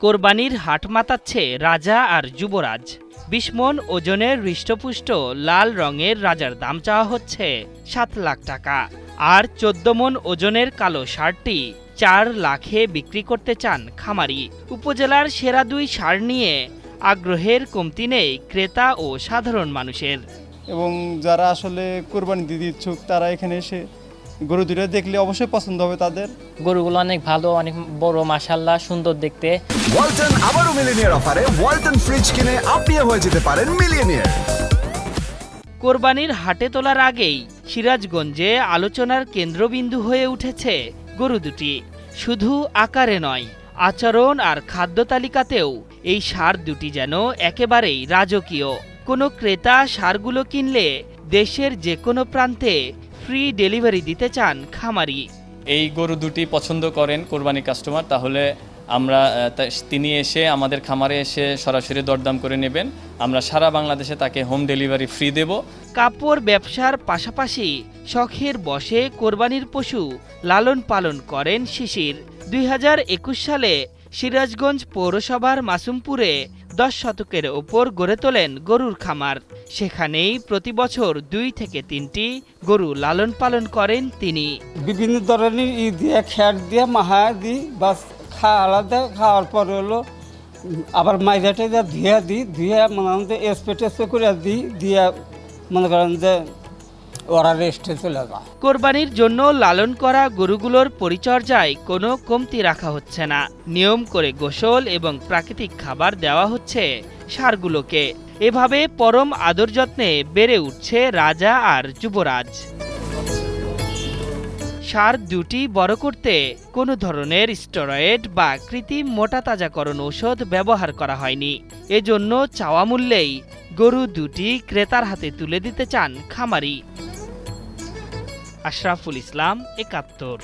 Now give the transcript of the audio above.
কোরবানির হাট মাতাচ্ছে রাজা আর যুবরাজ। ২০ মণ ওজনের হৃষ্টপুষ্ট লাল রঙের রাজার দাম চাওয়া হচ্ছে ৭ লাখ টাকা, আর ১৪ মণ ওজনের কালো ষাঁড়টি ৪ লাখে বিক্রি করতে চান খামারি। উপজেলার সেরা ২ ষাঁড় নিয়ে আগ্রহের কমতি নেই ক্রেতা ও সাধারণ মানুষের। এবং যারা আসলে কোরবানি দিতে ইচ্ছুক তারা এখানে এসে গরু দুটো দেখলে অবশ্যই পছন্দ হবে তাদের। গরুগুলো অনেক ভালো, অনেক বড়, মাশাআল্লাহ সুন্দর দেখতে। ওয়ালটন আবারও মিলিয়নিয়ার অফারে ওয়ালটন ফ্রিজ কিনে আপনিও হয়ে যেতে পারেন মিলিয়নিয়ার। কোরবানির হাটে তোলার আগেই সিরাজগঞ্জে আলোচনার কেন্দ্রবিন্দু হয়ে উঠেছে গরু দুটি। শুধু আকারে নয়, আচরণ আর খাদ্য তালিকাতেও এই ষাঁড় দুটি যেন একেবারেই রাজকীয়। কোনো ক্রেতা ষাঁড়গুলো কিনলে দেশের যে কোনো প্রান্তে ফ্রি ডেলিভারি দিতে চান খামারি। এই গরু দুটি পছন্দ করেন কোরবানি কাস্টমার, তাহলে আমরা তিনি এসে আমাদের খামারে এসে সরাসরি দরদাম করে নেবেন। আমরা সারা বাংলাদেশে তাকে হোম ডেলিভারি ফ্রি দেব। কাপড় ব্যবসার পাশাপাশি শখের বশে কোরবানির পশু লালন পালন করেন শিশির। ২০২১ সালে সিরাজগঞ্জ পৌরসভার মাসুমপুরে ১০ শতকের ওপর গড়ে তোলেন গরুর খামার। সেখানেই প্রতি বছর ২ থেকে ৩টি গরু লালন পালন করেন তিনি। বিভিন্ন ধরনের দিয়ে খ্যাট দিয়ে মাহা দিই, বাস আলাদা খাওয়ার পরে হলো আবার মাইজাটা ধুয়ে মনে করেন যে স্প্রে করে দিয়ে মনে করেন যে ওরা রেস্টে চলে যায়। কোরবানির জন্য লালন করা গরুগুলোর পরিচর্যায় কোনো কমতি রাখা হচ্ছে না। নিয়ম করে গোসল এবং প্রাকৃতিক খাবার দেওয়া হচ্ছে ষাঁড়গুলোকে। এভাবে পরম আদর যত্নে বেড়ে উঠছে রাজা আর যুবরাজ। ষাঁড় দুটি বড় করতে কোনো ধরনের স্টেরয়েড বা কৃত্রিম মোটা তাজাকরণ ঔষধ ব্যবহার করা হয়নি। এজন্য চাওয়া মূল্যেই গরু দুটি ক্রেতার হাতে তুলে দিতে চান খামারি। আশরাফুল ইসলাম, ৭১।